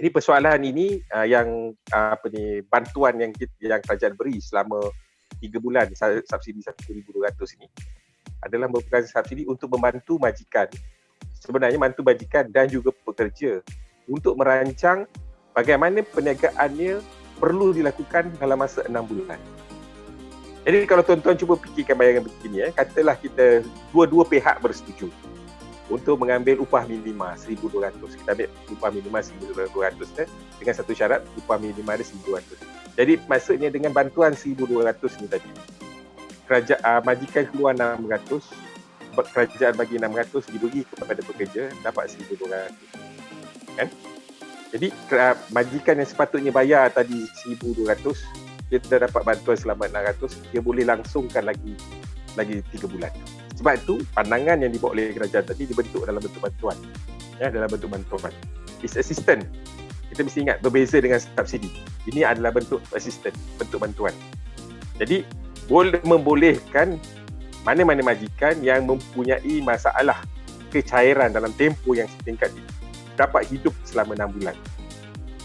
Jadi persoalan ini bantuan yang kerajaan beri selama 3 bulan subsidi 1,200 ini adalah merupakan subsidi untuk membantu majikan. Sebenarnya membantu majikan dan juga pekerja untuk merancang bagaimana perniagaannya perlu dilakukan dalam masa 6 bulan. Jadi kalau tuan-tuan cuba fikirkan bayangan begini, katalah kita dua-dua pihak bersetuju untuk mengambil upah minima 1,200. Kita ambil upah minima 1,200 dengan satu syarat, upah minima dia 1,200. Jadi maksudnya dengan bantuan 1,200 ni tadi, majikan keluar 600, kerajaan bagi 600 diberi kepada pekerja, dapat 1,200. Kan? Jadi majikan yang sepatutnya bayar tadi 1,200, dia dapat bantuan selama 600, dia boleh langsungkan lagi 3 bulan. Sebab itu pandangan yang dibawa oleh kerajaan tadi dibentuk dalam bentuk bantuan. Dalam bentuk bantuan. It's assistance. Kita mesti ingat berbeza dengan subsidi. Ini adalah bentuk assistance, bentuk bantuan. Jadi membolehkan mana-mana majikan yang mempunyai masalah kecairan dalam tempoh yang setingkat ini dapat hidup selama 6 bulan.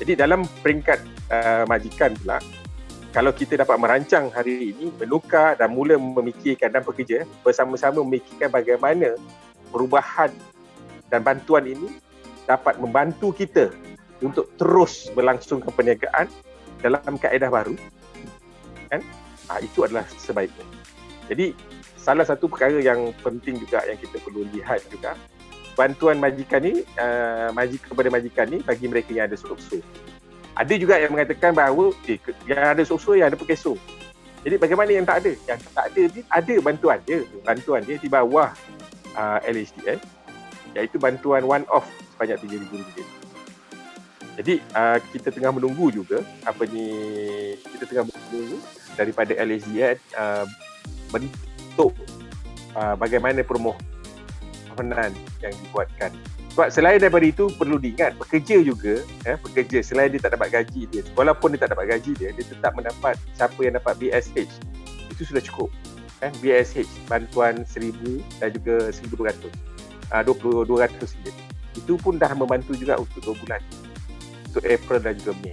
Jadi dalam peringkat majikan pula, kalau kita dapat merancang hari ini, menukar dan mula memikirkan dan pekerja bersama-sama memikirkan bagaimana perubahan dan bantuan ini dapat membantu kita untuk terus berlangsungkan perniagaan dalam kaedah baru, kan? Itu adalah sebaiknya. Jadi salah satu perkara yang penting juga yang kita perlu lihat juga, bantuan majikan ni, kepada majikan ni bagi mereka yang ada sok-sok. Ada juga yang mengatakan bahawa yang ada sok-sok, yang ada pekeso. Jadi bagaimana yang tak ada? Yang tak ada ni ada bantuan dia. Bantuan dia di bawah LHDN, iaitu bantuan one off sebanyak RM3,000. Jadi kita tengah menunggu juga kita tengah menunggu daripada LHDN bentuk bagaimana permohonan yang dibuatkan. Sebab selain daripada itu, perlu diingat pekerja juga, pekerja selain dia tak dapat gaji dia, walaupun dia tak dapat gaji dia tetap mendapat, siapa yang dapat BSH itu sudah cukup, kan? BSH bantuan 1,000 dan juga 1,200, 200 ringgit. Itu pun dah membantu juga untuk 2 bulan, untuk April dan juga Mei.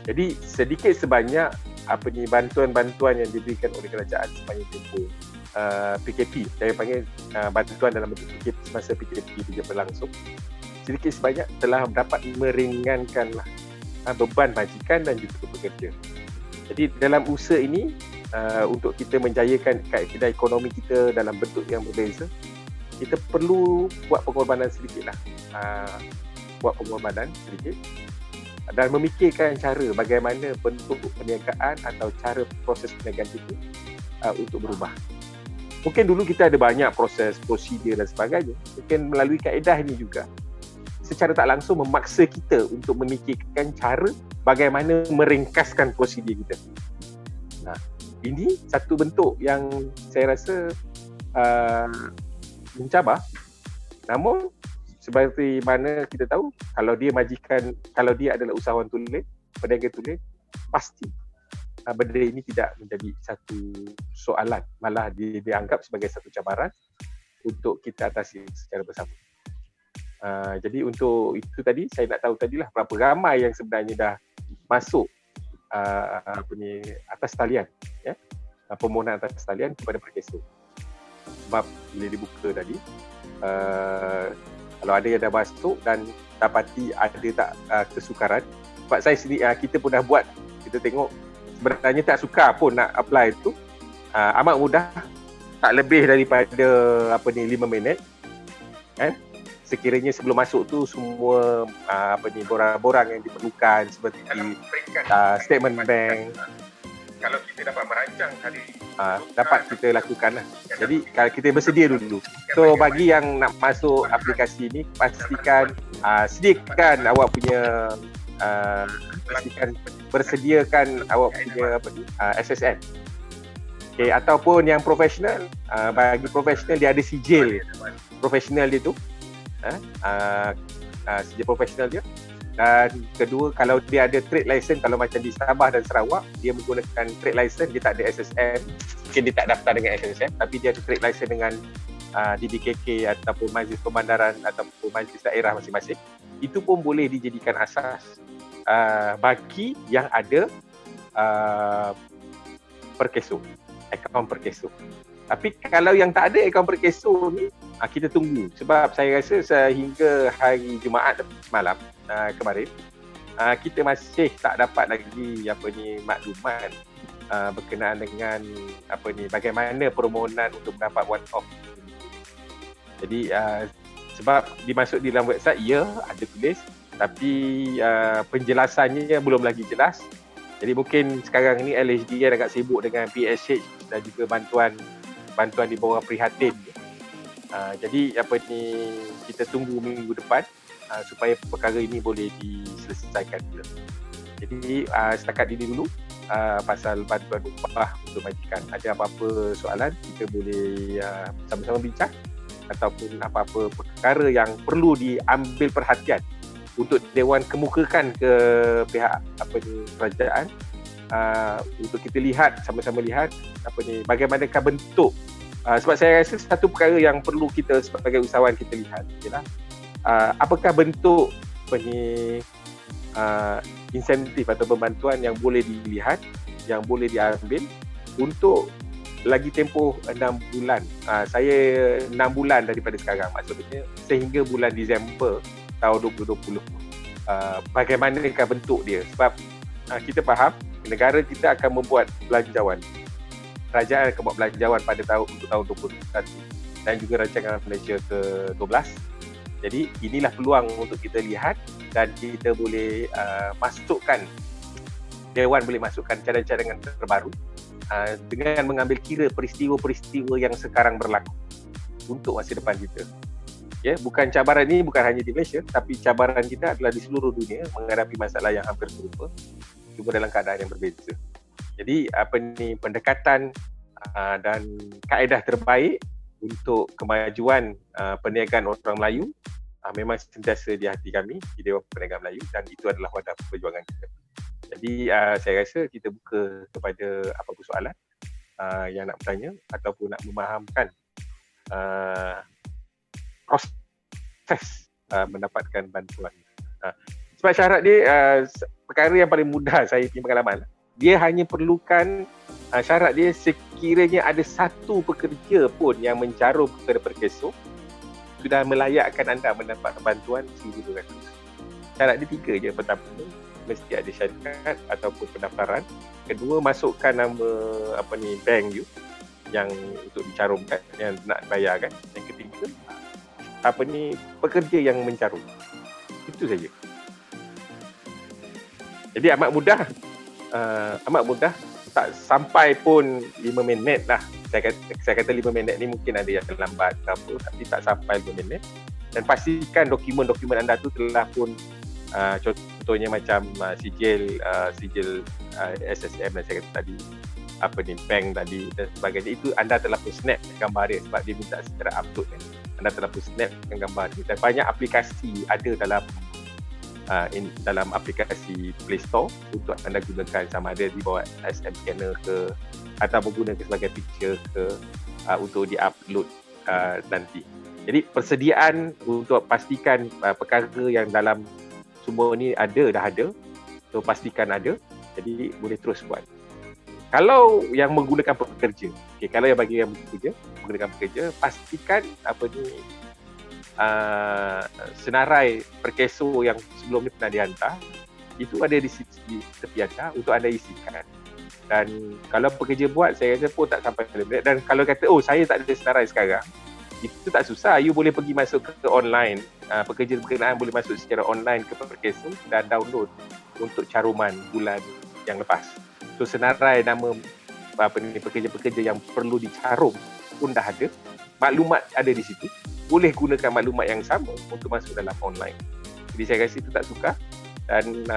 Jadi sedikit sebanyak bantuan-bantuan yang diberikan oleh kerajaan sepanjang tempoh PKP, saya panggil bantuan dalam bentuk PKP semasa PKP juga berlangsung, sedikit sebanyak telah dapat meringankanlah beban majikan dan juga pekerja. Jadi dalam usaha ini, untuk kita menjayakan kaedah ekonomi kita dalam bentuk yang berbeza, kita perlu buat pengorbanan sedikit dan memikirkan cara bagaimana bentuk perniagaan atau cara proses perniagaan itu untuk berubah. Mungkin dulu kita ada banyak proses, prosedur dan sebagainya. Mungkin melalui kaedah ini juga, secara tak langsung memaksa kita untuk memikirkan cara bagaimana meringkaskan prosedur kita. Ini satu bentuk yang saya rasa mencabar. Namun, seperti mana kita tahu, kalau dia adalah usahawan tulen, peniaga tulen, pasti benda ini tidak menjadi satu soalan, malah dianggap sebagai satu cabaran untuk kita atasi secara bersama. Jadi untuk itu tadi, saya nak tahu tadilah berapa ramai yang sebenarnya dah masuk atas talian, permohonan atas talian kepada Perkeso. Sebab bila dibuka tadi, kalau ada yang dah masuk dan dapati ada tak kesukaran, sebab saya sendiri, kita pun dah buat, kita tengok sebenarnya tak sukar pun nak apply tu, amat mudah, tak lebih daripada 5 minit, kan? Sekiranya sebelum masuk tu semua borang-borang yang diperlukan seperti statement bank, kalau kita dapat merancang tadi, dapat kita lakukan lah. Jadi kalau kita bersedia dulu. So bagi yang nak masuk aplikasi ni, pastikan sediakan awak punya bersediakan awak punya SSN. Okay, ataupun yang profesional, bagi profesional dia ada sijil profesional dia tu, sijil profesional dia. Dan kedua, kalau dia ada trade license, kalau macam di Sabah dan Sarawak, dia menggunakan trade license, dia tak ada SSN, mungkin dia tak daftar dengan SSN, tapi dia ada trade license dengan di BKK ataupun Majlis Pembandaran ataupun Majlis Daerah masing-masing, itu pun boleh dijadikan asas bagi yang ada perkeso, akaun perkeso. Tapi kalau yang tak ada akaun perkeso ni, kita tunggu. Sebab saya rasa sehingga hari Jumaat malam kemarin, kita masih tak dapat lagi maklumat berkenaan dengan bagaimana permohonan untuk mendapat one off. Jadi sebab dimasuk di dalam website, ya ada tulis, tapi penjelasannya belum lagi jelas. Jadi mungkin sekarang ni LHD kan agak sibuk dengan PSH dan juga bantuan di bawah prihatin. Jadi kita tunggu minggu depan supaya perkara ini boleh diselesaikan. Jadi setakat ini dulu pasal bantuan upah untuk majikan. Ada apa-apa soalan, kita boleh sama-sama bincang, ataupun apa-apa perkara yang perlu diambil perhatian untuk Dewan kemukakan ke pihak kerajaan, untuk kita lihat, sama-sama lihat bagaimanakah bentuk. Sebab saya rasa satu perkara yang perlu kita sebagai usahawan kita lihat ialah apakah bentuk insentif atau bantuan yang boleh dilihat, yang boleh diambil untuk lagi tempoh 6 bulan. Saya 6 bulan daripada sekarang, maksudnya sehingga bulan Disember tahun 2020. Bagaimanakah bentuk dia? Sebab kita faham negara kita akan membuat belanjawan. Kerajaan akan buat belanjawan pada tahun 2021 dan juga rancangan Malaysia ke-12. Jadi inilah peluang untuk kita lihat dan kita boleh masukkan, Dewan boleh masukkan cadangan-cadangan terbaru dengan mengambil kira peristiwa-peristiwa yang sekarang berlaku untuk masa depan kita. Ya, bukan cabaran ini bukan hanya di Malaysia, tapi cabaran kita adalah di seluruh dunia menghadapi masalah yang hampir serupa, cuma dalam keadaan yang berbeza. Jadi pendekatan dan kaedah terbaik untuk kemajuan perniagaan orang Melayu memang sentiasa di hati kami di Dewan Perniagaan Melayu, dan itu adalah wadah perjuangan kita. Jadi saya rasa kita buka kepada apa-apa soalan yang nak bertanya ataupun nak memahamkan proses mendapatkan bantuan. Sebab syarat dia perkara yang paling mudah saya punya pengalaman. Dia hanya perlukan syarat dia sekiranya ada satu pekerja pun yang mencarum kepada perkeso sudah melayakkan anda mendapat bantuan RM1,200. Syarat dia 3 je. Pertama, mesti ada syarikat ataupun pendaftaran. Kedua, masukkan nama bank you yang untuk dicarumkan, yang nak bayarkan. Yang ketiga, pekerja yang mencarum. Itu saja. Jadi amat mudah, tak sampai pun 5 minit lah. Saya kata 5 minit ni mungkin ada yang terlambat ke apa, tapi tak sampai 5 minit. Dan pastikan dokumen-dokumen anda tu telah pun contohnya macam sijil SSM yang saya kata tadi, bank tadi dan sebagainya, itu anda telah pun snap gambar dia sebab dia minta secara upload kan. Anda telah pun snap gambar dia. Dan banyak aplikasi ada dalam aplikasi Play Store untuk anda gunakan, sama ada di bawah SM Scanner ke atau menggunakan sebagai picture ke untuk di-upload nanti. Jadi persediaan untuk pastikan perkara yang dalam semua ni dah ada. So pastikan ada. Jadi boleh terus buat. Kalau yang menggunakan pekerja, kalau yang bagi yang menggunakan pekerja, pastikan senarai perkeso yang sebelum ni pernah dihantar itu ada di tepi anda untuk anda isikan. Dan kalau pekerja buat, saya rasa pun tak sampai 5 minit. Dan kalau kata, saya tak ada senarai sekarang, itu tak susah. You boleh pergi masuk ke online. Pekerja berkenaan boleh masuk secara online ke perkeso dan download untuk caruman bulan yang lepas. So senarai nama pekerja-pekerja yang perlu dicarum pun dah ada. Maklumat ada di situ. Boleh gunakan maklumat yang sama untuk masuk dalam online. Jadi saya rasa itu tak sukar. Dan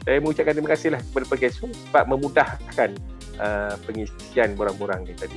saya mengucapkan terima kasihlah kepada perkeso sebab memudahkan pengisian borang-borang ni tadi.